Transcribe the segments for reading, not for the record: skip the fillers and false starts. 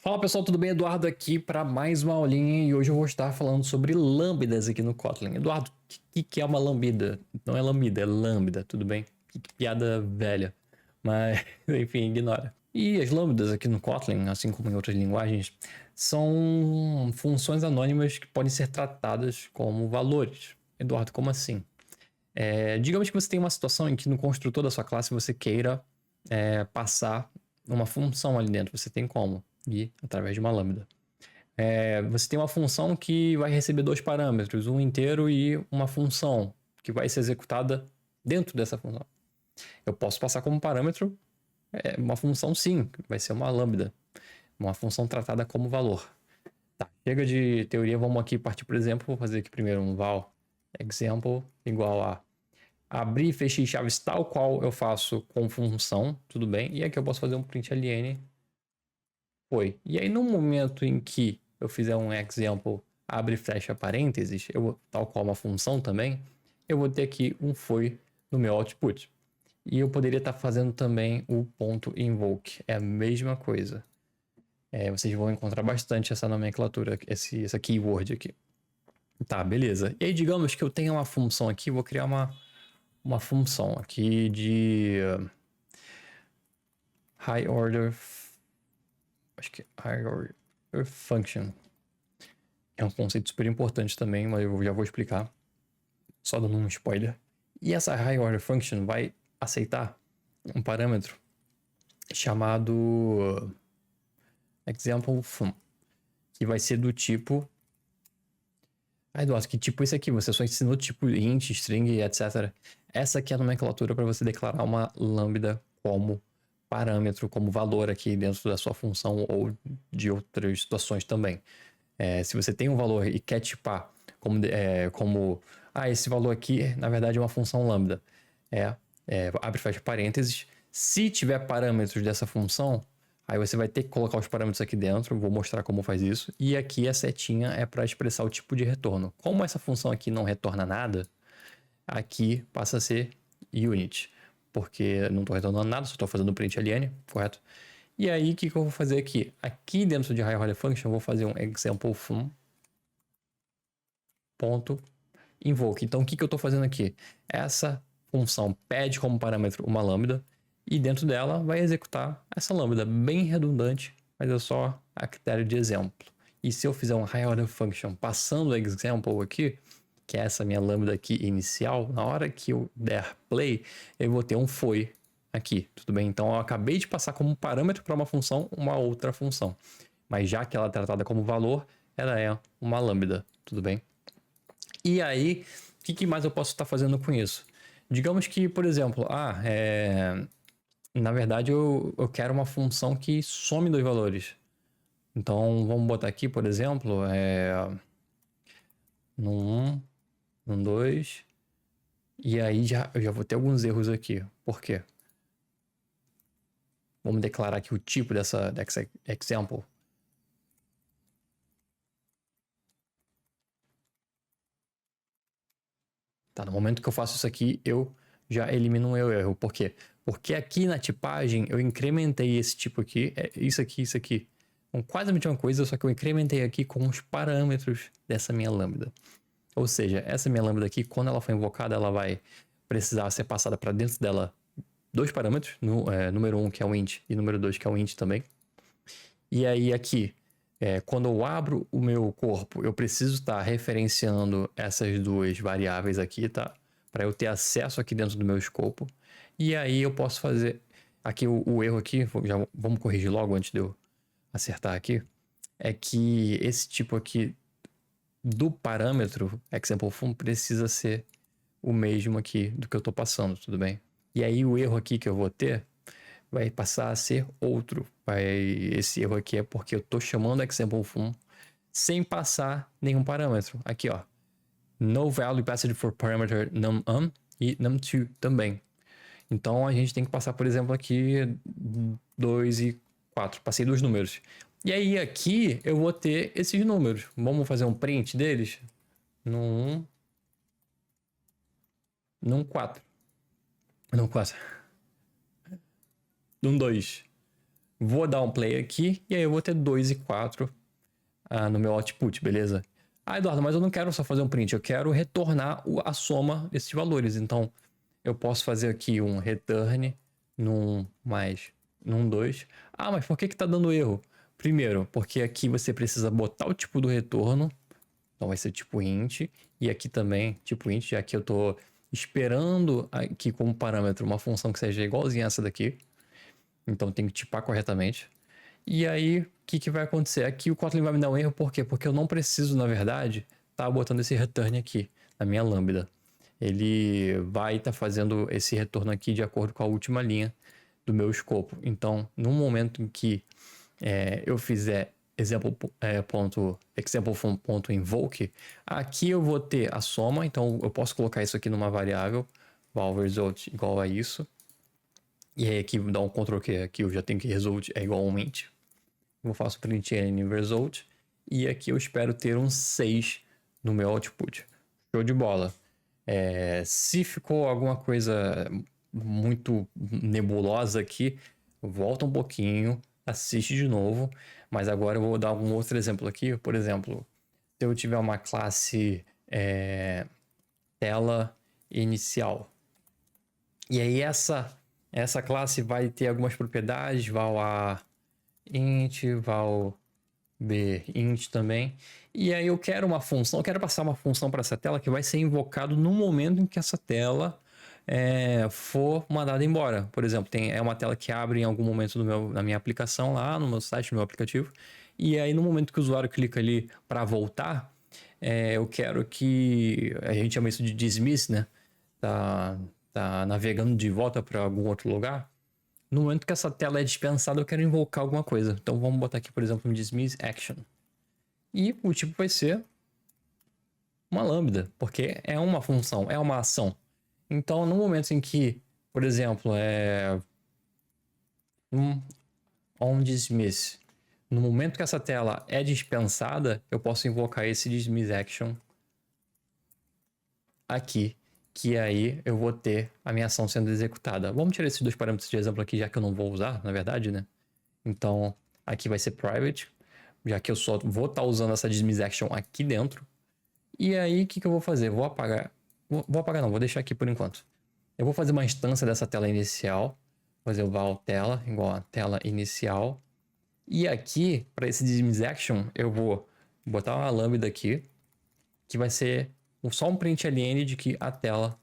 Fala pessoal, tudo bem? Eduardo aqui para mais uma aulinha e hoje eu vou estar falando sobre lambdas aqui no Kotlin. Eduardo, o que é uma lambda? Não é lambda, é lambda, tudo bem? Que piada velha, mas enfim, ignora. E as lambdas aqui no Kotlin, assim como em outras linguagens, são funções anônimas que podem ser tratadas como valores. Eduardo, como assim? Digamos que você tem uma situação em que no construtor da sua classe você queira passar uma função ali dentro. Você tem como? E através de uma lambda. Você tem uma função que vai receber dois parâmetros, um inteiro e uma função, que vai ser executada dentro dessa função. Eu posso passar como parâmetro uma função sim, que vai ser uma lambda, uma função tratada como valor. Tá, chega de teoria, vamos aqui partir, por exemplo, vou fazer aqui primeiro um val example igual a abrir e fechar chaves tal qual eu faço com função, tudo bem, e aqui eu posso fazer um print ln. Foi. E aí, no momento em que eu fizer um example, abre e fecha parênteses, tal qual uma função também, eu vou ter aqui um foi no meu output. E eu poderia estar fazendo também o ponto invoke. É a mesma coisa. Vocês vão encontrar bastante essa nomenclatura, essa keyword aqui. Tá, beleza. E aí, digamos que eu tenha uma função aqui, vou criar uma função aqui de high order. Acho que high order function. É um conceito super importante também, mas eu já vou explicar. Só dando um spoiler. E essa high order function vai aceitar um parâmetro chamado example fun, que vai ser do tipo... Eduardo, que tipo é esse aqui? Você só ensinou tipo int, string, etc. Essa aqui é a nomenclatura para você declarar uma lambda como parâmetro, como valor aqui dentro da sua função ou de outras situações também. Se você tem um valor e quer tipar como esse valor aqui, na verdade, é uma função lambda. Abre e fecha parênteses. Se tiver parâmetros dessa função, aí você vai ter que colocar os parâmetros aqui dentro. Vou mostrar como faz isso. E aqui a setinha é para expressar o tipo de retorno. Como essa função aqui não retorna nada, aqui passa a ser unit. Porque não estou retornando nada, só estou fazendo print ln, correto? E aí, o que eu vou fazer aqui? Aqui dentro de high order function, eu vou fazer um example fun ponto invoke. Então, o que eu estou fazendo aqui? Essa função pede como parâmetro uma lambda e dentro dela vai executar essa lambda bem redundante, mas é só a critério de exemplo. E se eu fizer um high order function passando o example aqui, que é essa minha lambda aqui inicial, na hora que eu der play, eu vou ter um foi aqui, tudo bem? Então eu acabei de passar como parâmetro para uma função uma outra função, mas já que ela é tratada como valor, ela é uma lambda, tudo bem? E aí, o que mais eu posso estar fazendo com isso? Digamos que, por exemplo, na verdade eu quero uma função que some dois valores. Então vamos botar aqui, por exemplo, no 1, no 2, e aí eu já vou ter alguns erros aqui. Por quê? Vamos declarar aqui o tipo dessa example. Tá, no momento que eu faço isso aqui, eu já elimino um erro. Por quê? Porque aqui na tipagem eu incrementei esse tipo aqui, isso aqui, isso aqui. Com quase a mesma coisa, só que eu incrementei aqui com os parâmetros dessa minha lambda. Ou seja, essa minha lambda aqui, quando ela for invocada, ela vai precisar ser passada para dentro dela dois parâmetros, número 1 que é o int e número 2 que é o int também. E aí aqui, quando eu abro o meu corpo, eu preciso estar referenciando essas duas variáveis aqui, tá? Para eu ter acesso aqui dentro do meu escopo. E aí eu posso fazer... Aqui o erro aqui, já vamos corrigir logo antes de eu acertar aqui, é que esse tipo aqui do parâmetro example_fun precisa ser o mesmo aqui do que eu estou passando, tudo bem? E aí o erro aqui que eu vou ter vai passar a ser outro. Esse erro aqui é porque eu estou chamando example_fun sem passar nenhum parâmetro. Aqui, ó. No value passed for parameter num1 e num2 também. Então a gente tem que passar, por exemplo, aqui 2 e 4. Passei dois números. E aí aqui eu vou ter esses números. Vamos fazer um print deles? No 1. Num 4. Não, 4. Num 2. Vou dar um play aqui e aí eu vou ter 2 e 4 no meu output, beleza? Ah, Eduardo, mas eu não quero só fazer um print, eu quero retornar a soma desses valores. Então, eu posso fazer aqui um return num mais num 2. Ah, mas por que tá dando erro? Primeiro, porque aqui você precisa botar o tipo do retorno. Então vai ser tipo int. E aqui também, tipo int, já que eu tô esperando aqui como parâmetro uma função que seja igualzinha a essa daqui. Então tem que tipar corretamente. E aí, o que vai acontecer? Aqui o Kotlin vai me dar um erro, por quê? Porque eu não preciso, na verdade, estar botando esse return aqui, na minha lambda. Ele vai estar fazendo esse retorno aqui de acordo com a última linha do meu escopo. Então, no momento em que eu fizer example.invoke, aqui eu vou ter a soma, então eu posso colocar isso aqui numa variável, val result igual a isso. E aí aqui dá um Ctrl Q, aqui eu já tenho que result é igual a um int. Eu faço print n result e aqui eu espero ter um 6 no meu output. Show de bola. Se ficou alguma coisa muito nebulosa aqui, volta um pouquinho, assiste de novo, mas agora eu vou dar um outro exemplo aqui. Por exemplo, se eu tiver uma classe tela inicial, e aí essa classe vai ter algumas propriedades, val a int, val b int também. E aí eu quero uma função, eu quero passar uma função para essa tela que vai ser invocado no momento em que essa tela for mandada embora. Por exemplo, é uma tela que abre em algum momento na minha aplicação lá, no meu site, no meu aplicativo. E aí no momento que o usuário clica ali para voltar, eu quero que a gente chama isso de dismiss, né? Tá navegando de volta para algum outro lugar. No momento que essa tela é dispensada, eu quero invocar alguma coisa. Então vamos botar aqui, por exemplo, um dismiss action. E o tipo vai ser uma lambda, porque é uma função, é uma ação. Então, no momento em que, por exemplo, on dismiss, no momento que essa tela é dispensada, eu posso invocar esse dismiss action aqui, que aí eu vou ter a minha ação sendo executada. Vamos tirar esses dois parâmetros de exemplo aqui, já que eu não vou usar, na verdade, né? Então, aqui vai ser private, já que eu só vou estar usando essa dismiss action aqui dentro. E aí, o que eu vou fazer? Vou apagar. Vou apagar não, vou deixar aqui por enquanto. Eu vou fazer uma instância dessa tela inicial. Fazer o val tela igual a tela inicial. E aqui, para esse dismiss action, eu vou botar uma lambda aqui, que vai ser só um println de que a tela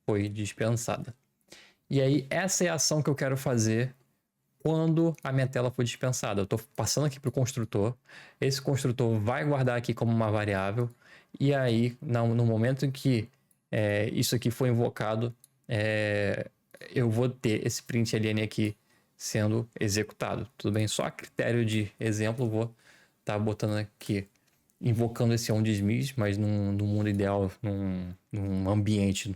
foi dispensada. E aí, essa é a ação que eu quero fazer quando a minha tela for dispensada. Eu estou passando aqui para o construtor. Esse construtor vai guardar aqui como uma variável. E aí, no momento em que isso aqui for invocado, eu vou ter esse println aqui sendo executado. Tudo bem? Só a critério de exemplo, vou estar botando aqui, invocando esse onDismiss, mas no mundo ideal, num ambiente,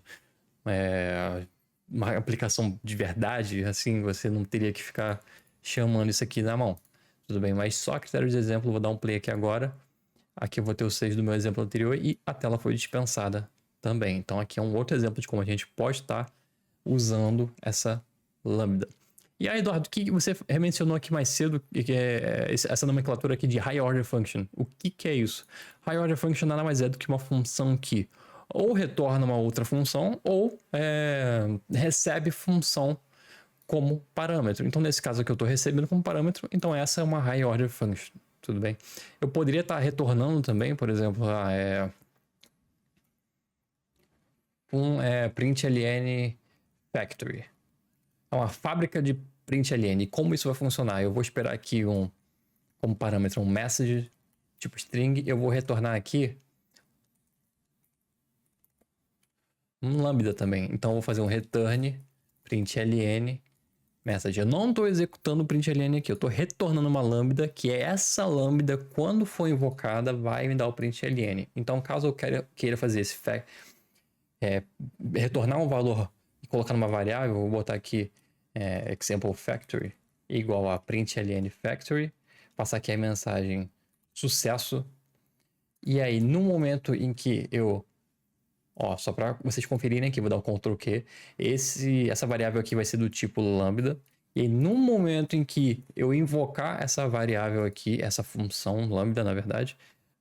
uma aplicação de verdade, assim, você não teria que ficar chamando isso aqui na mão. Tudo bem? Mas só a critério de exemplo, vou dar um play aqui agora. Aqui eu vou ter o 6 do meu exemplo anterior e a tela foi dispensada também. Então aqui é um outro exemplo de como a gente pode estar usando essa lambda. E aí, Eduardo, o que você mencionou aqui mais cedo, que é essa nomenclatura aqui de High Order Function. O que é isso? High Order Function nada mais é do que uma função que ou retorna uma outra função ou recebe função como parâmetro. Então, nesse caso aqui eu estou recebendo como parâmetro, então essa é uma High Order Function. Tudo bem? Eu poderia estar retornando também, por exemplo, println factory. É uma fábrica de println. E como isso vai funcionar? Eu vou esperar aqui como parâmetro um message, tipo string. Eu vou retornar aqui um lambda também. Então eu vou fazer um return println message. Eu não estou executando o println aqui. Eu estou retornando uma lambda, que é essa lambda, quando for invocada, vai me dar o println. Então, caso eu queira fazer esse retornar um valor e colocar numa variável, eu vou botar aqui example factory igual a println factory, passar aqui a mensagem sucesso. E aí, no momento em que só para vocês conferirem aqui, vou dar um Ctrl Q. Essa variável aqui vai ser do tipo lambda. E aí, no momento em que eu invocar essa variável aqui, essa função lambda, na verdade,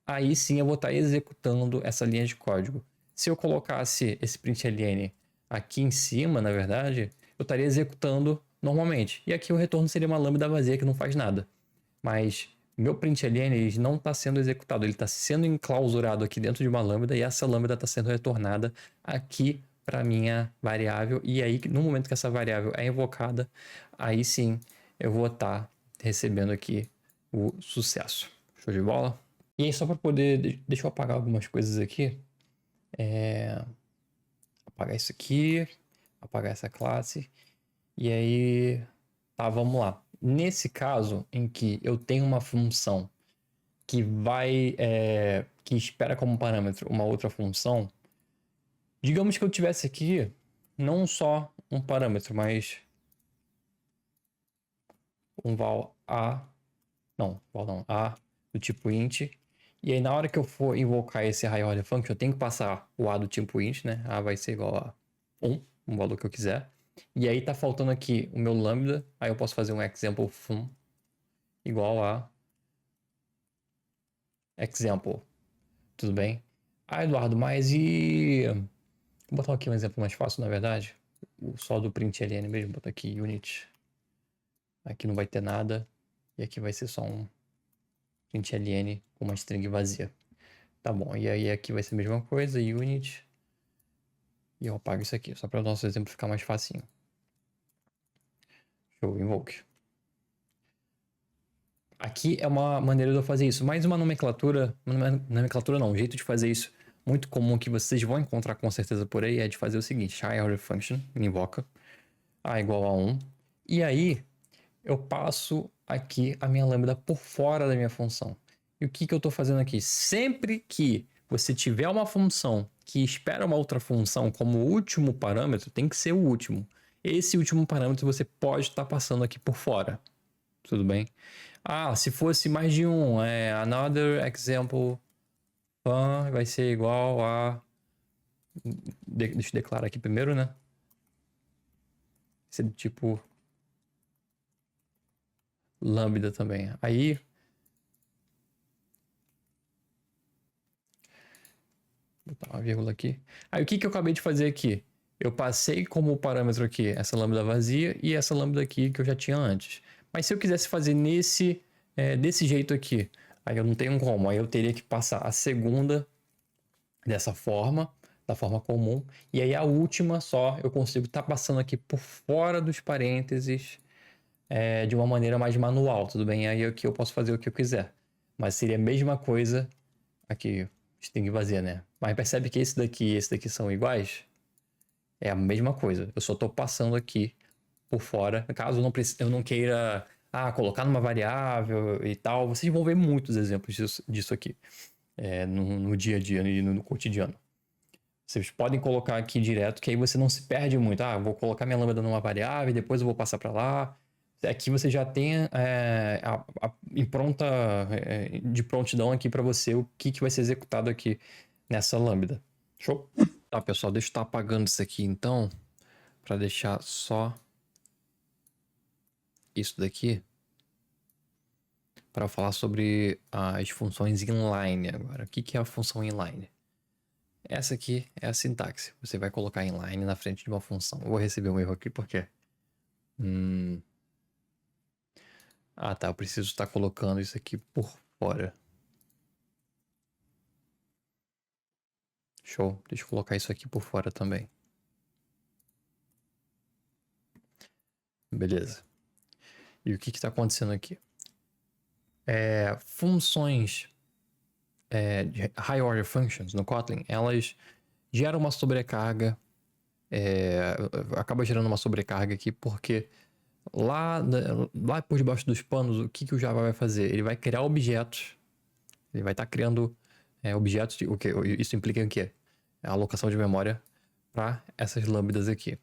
aí sim eu vou estar executando essa linha de código. Se eu colocasse esse println aqui em cima, na verdade, eu estaria executando normalmente. E aqui o retorno seria uma lambda vazia que não faz nada. Mas meu println ele não está sendo executado, ele está sendo enclausurado aqui dentro de uma lambda e essa lambda está sendo retornada aqui para minha variável. E aí, no momento que essa variável é invocada, aí sim eu vou estar recebendo aqui o sucesso. Show de bola? E aí, só para poder. Deixa eu apagar algumas coisas aqui. Apagar isso aqui, apagar essa classe. E aí, tá, vamos lá. Nesse caso em que eu tenho uma função que que espera como parâmetro uma outra função, digamos que eu tivesse aqui não só um parâmetro, mas um val a, não, val não, a do tipo int. E aí na hora que eu for invocar esse high-order function, eu tenho que passar o a do tipo int, né? A vai ser igual a 1, um valor que eu quiser. E aí tá faltando aqui o meu lambda, aí eu posso fazer um example fun igual a example. Tudo bem? Ah, Eduardo, mas e... Vou botar aqui um exemplo mais fácil, na verdade. O só do println mesmo, botar aqui unit. Aqui não vai ter nada. E aqui vai ser só um println com uma string vazia. Tá bom, e aí aqui vai ser a mesma coisa, unit. E eu apago isso aqui, só para o nosso exemplo ficar mais facinho. Show, invoke. Aqui é uma maneira de eu fazer isso. Mais uma nomenclatura não, um jeito de fazer isso muito comum que vocês vão encontrar com certeza por aí é de fazer o seguinte: high-order function, invoca, a igual a 1. E aí eu passo aqui a minha lambda por fora da minha função. E o que eu estou fazendo aqui? Sempre que você tiver uma função que espera uma outra função como último parâmetro, tem que ser o último. Esse último parâmetro você pode estar passando aqui por fora. Tudo bem? Ah, se fosse mais de um, another example fun vai ser igual a... Deixa eu declarar aqui primeiro, né? Esse é do tipo lambda também. Aí... Vou botar uma vírgula aqui. Aí o que eu acabei de fazer aqui? Eu passei como parâmetro aqui essa lambda vazia e essa lambda aqui que eu já tinha antes. Mas se eu quisesse fazer desse jeito aqui, aí eu não tenho como. Aí eu teria que passar a segunda dessa forma, da forma comum. E aí a última só eu consigo estar passando aqui por fora dos parênteses de uma maneira mais manual, tudo bem? Aí aqui eu posso fazer o que eu quiser. Mas seria a mesma coisa aqui, string vazia, né? Mas percebe que esse daqui e esse daqui são iguais? É a mesma coisa. Eu só estou passando aqui por fora. Caso eu não queira colocar numa variável e tal, vocês vão ver muitos exemplos disso aqui no dia a dia e no cotidiano. Vocês podem colocar aqui direto, que aí você não se perde muito. Eu vou colocar minha lambda numa variável, depois eu vou passar para lá. Aqui você já tem de prontidão aqui para você o que vai ser executado aqui nessa lambda. Show? Tá, pessoal, deixa eu estar apagando isso aqui então, para deixar só isso daqui para falar sobre as funções inline agora. O que é a função inline? Essa aqui é a sintaxe. Você vai colocar inline na frente de uma função. Eu vou receber um erro aqui porque... tá. Eu preciso estar colocando isso aqui por fora. Show. Deixa eu colocar isso aqui por fora também. Beleza. E o que está acontecendo aqui? Funções de high order functions no Kotlin, elas geram uma sobrecarga, acaba gerando uma sobrecarga aqui porque lá por debaixo dos panos, o que o Java vai fazer? Ele vai criar objetos, ele vai estar criando objetos, isso implica em quê? A alocação de memória para essas lambdas aqui.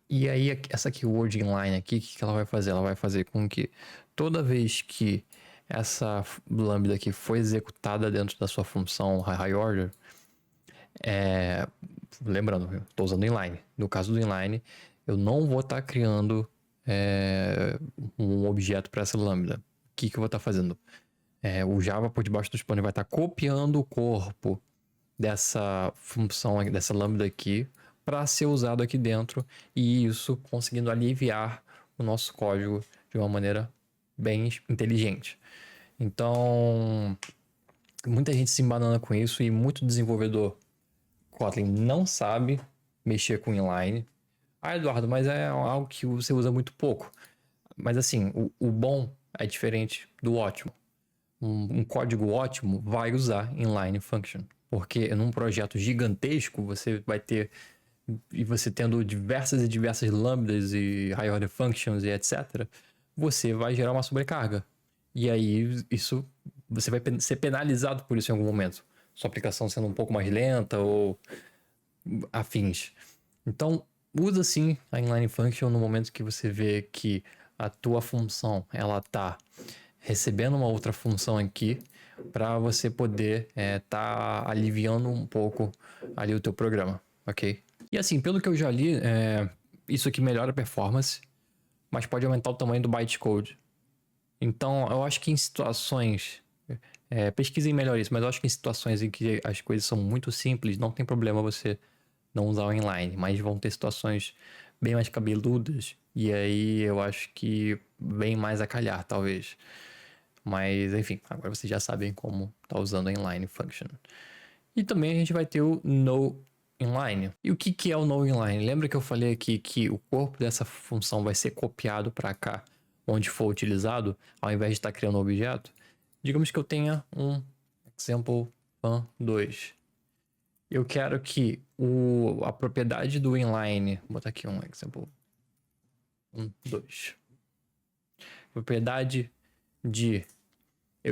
E aí essa keyword inline aqui, o que ela vai fazer? Ela vai fazer com que toda vez que essa lambda aqui foi executada dentro da sua função high order, lembrando, estou usando inline. No caso do inline, eu não vou estar criando um objeto para essa lambda. O que eu vou estar fazendo? O Java por debaixo do spanner vai estar copiando o corpo dessa função, dessa lambda aqui, para ser usado aqui dentro, e isso conseguindo aliviar o nosso código de uma maneira bem inteligente. Então, muita gente se embanana com isso e muito desenvolvedor Kotlin não sabe mexer com inline. Eduardo, mas é algo que você usa muito pouco. Mas assim, o bom é diferente do ótimo. Um código ótimo vai usar inline function. Porque num projeto gigantesco, você vai ter... E você tendo diversas e diversas lambdas e high order functions e etc., você vai gerar uma sobrecarga. E aí, isso... Você vai ser penalizado por isso em algum momento. Sua aplicação sendo um pouco mais lenta ou afins. Então, usa sim a inline function no momento que você vê que a tua função ela tá recebendo uma outra função aqui para você poder tá aliviando um pouco ali o teu programa, ok? E assim, pelo que eu já li, isso aqui melhora a performance, mas pode aumentar o tamanho do bytecode. Então, eu acho que em situações... pesquisem melhor isso, mas eu acho que em situações em que as coisas são muito simples, não tem problema você não usar o inline, mas vão ter situações bem mais cabeludas, e aí eu acho que bem mais a calhar, talvez. Mas, enfim, agora vocês já sabem como tá usando a inline function. E também a gente vai ter o no inline. E o que é o no inline? Lembra que eu falei aqui que o corpo dessa função vai ser copiado para cá, onde for utilizado, ao invés de estar criando um objeto? Digamos que eu tenha um example fun2. Eu quero que a propriedade do inline... Vou botar aqui um example 2. Propriedade de...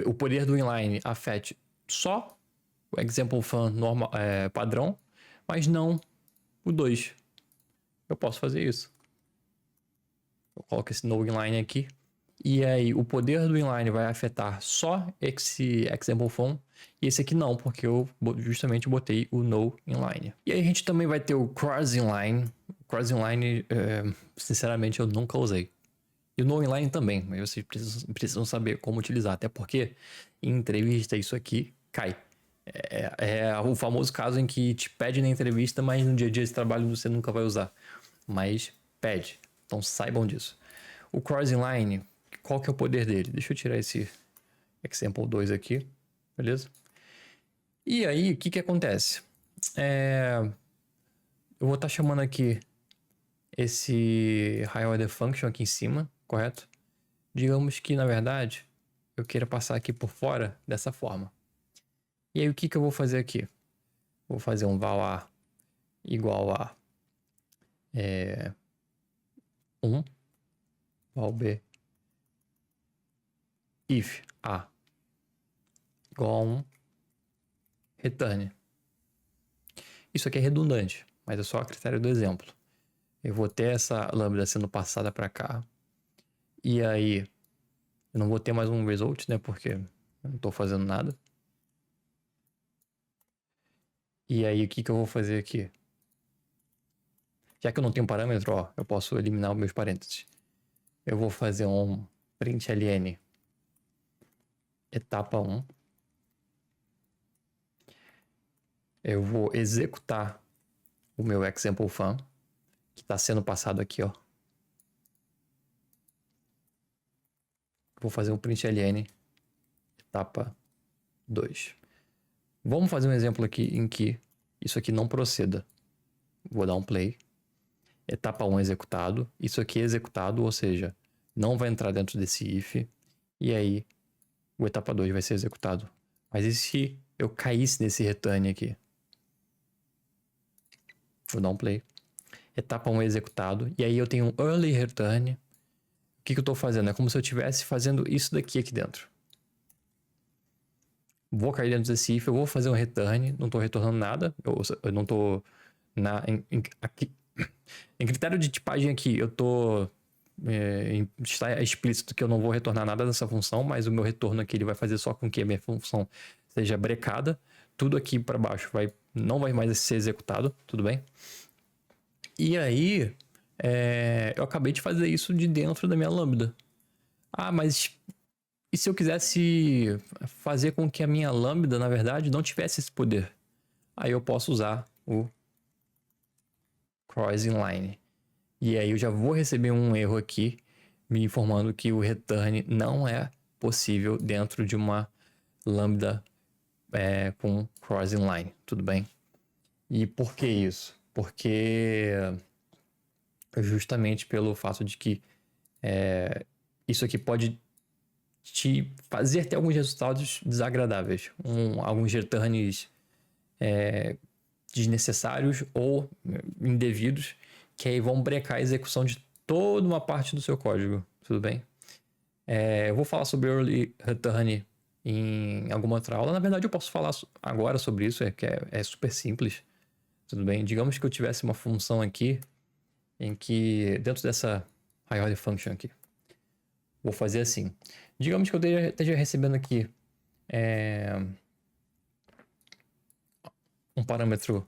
O poder do inline afete só o example fun normal, padrão, mas não o 2. Eu posso fazer isso. Eu coloco esse no inline aqui. E aí, o poder do inline vai afetar só esse example fun. E esse aqui não, porque eu justamente botei o no inline. E aí a gente também vai ter o cross inline. Cross inline, sinceramente, eu nunca usei. E o no inline também, mas vocês precisam saber como utilizar. Até porque em entrevista isso aqui cai. É o famoso caso em que te pede na entrevista, mas no dia a dia de trabalho você nunca vai usar. Mas pede. Então saibam disso. O cross inline, qual que é o poder dele? Deixa eu tirar esse example 2 aqui. Beleza? E aí, o que acontece? Eu vou estar chamando aqui esse high order function aqui em cima, correto? Digamos que, na verdade, eu queira passar aqui por fora dessa forma. E aí, o que eu vou fazer aqui? Vou fazer um val a igual a 1, val b, if a igual a 1, return. Isso aqui é redundante, mas é só a critério do exemplo. Eu vou ter essa lambda sendo passada para cá. E aí, eu não vou ter mais um result, né? Porque eu não estou fazendo nada. E aí, o que eu vou fazer aqui? Já que eu não tenho parâmetro, ó, eu posso eliminar os meus parênteses. Eu vou fazer um println etapa 1. Eu vou executar o meu example fun, que está sendo passado aqui, ó. Vou fazer um println etapa 2. Vamos fazer um exemplo aqui em que isso aqui não proceda. Vou dar um play. Etapa 1 executado. Isso aqui é executado, ou seja, não vai entrar dentro desse if. E aí, o etapa 2 vai ser executado. Mas e se eu caísse nesse return aqui? Vou dar um play. Etapa 1 executado. E aí eu tenho um early return. O que eu estou fazendo? É como se eu estivesse fazendo isso daqui aqui dentro. Vou cair dentro desse if, eu vou fazer um return, não estou retornando nada, eu não estou em critério de tipagem aqui, eu estou está explícito que eu não vou retornar nada dessa função, mas o meu retorno aqui ele vai fazer só com que a minha função seja brecada, tudo aqui para baixo não vai mais ser executado, tudo bem? E aí, eu acabei de fazer isso de dentro da minha lambda. Ah, mas e se eu quisesse fazer com que a minha lambda, na verdade, não tivesse esse poder? Aí eu posso usar o cross inline. E aí eu já vou receber um erro aqui, me informando que o return não é possível dentro de uma lambda com cross inline, tudo bem? E por que isso? Porque justamente pelo fato de que isso aqui pode te fazer ter alguns resultados desagradáveis, alguns returns desnecessários ou indevidos, que aí vão brecar a execução de toda uma parte do seu código, tudo bem? Eu vou falar sobre early return em alguma outra aula. Na verdade, eu posso falar agora sobre isso, que é super simples, tudo bem? Digamos que eu tivesse uma função aqui em que, dentro dessa high order function aqui, vou fazer assim. Digamos que eu esteja recebendo aqui um parâmetro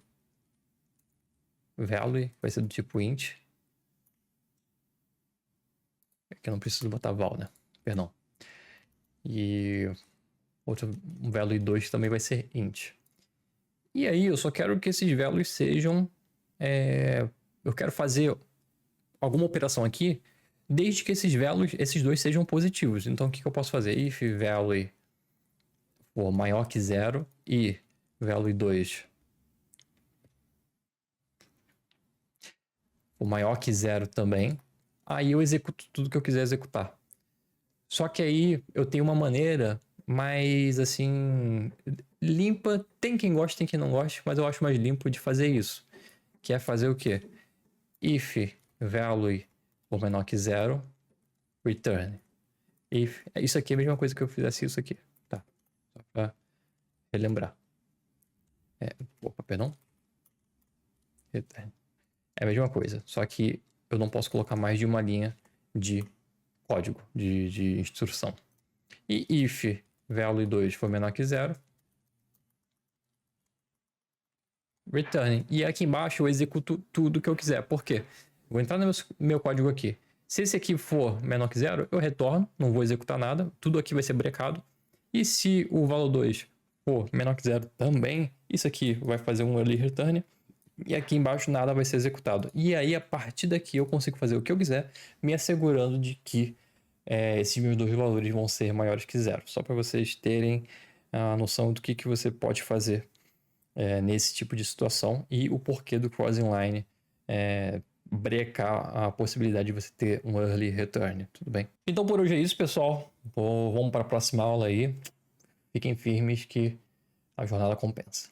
value, vai ser do tipo int. Aqui eu não preciso botar val, né? Perdão. E outro value 2 também vai ser int. E aí eu só quero que esses values sejam... eu quero fazer alguma operação aqui desde que esses values, esses dois sejam positivos. Então o que eu posso fazer? If value for maior que 0 e value 2 for maior que 0 também, aí eu executo tudo que eu quiser executar. Só que aí eu tenho uma maneira mais assim limpa, tem quem goste, tem quem não goste, mas eu acho mais limpo de fazer isso, que é fazer o quê? If value for menor que 0, return. If, isso aqui é a mesma coisa que eu fizesse isso aqui, tá? Só pra relembrar. Opa, perdão. Return. É a mesma coisa, só que eu não posso colocar mais de uma linha de código, de instrução. E if value 2 for menor que 0, return. E aqui embaixo eu executo tudo que eu quiser. Por quê? Vou entrar no meu código aqui. Se esse aqui for menor que 0, eu retorno, não vou executar nada, tudo aqui vai ser brecado. E se o valor 2 for menor que 0 também, isso aqui vai fazer um early return. E aqui embaixo nada vai ser executado. E aí, a partir daqui, eu consigo fazer o que eu quiser, me assegurando de que esses meus dois valores vão ser maiores que 0. Só para vocês terem a noção do que você pode fazer nesse tipo de situação e o porquê do cross inline brecar a possibilidade de você ter um early return, tudo bem? Então por hoje é isso, pessoal. Vamos para a próxima aula aí. Fiquem firmes que a jornada compensa.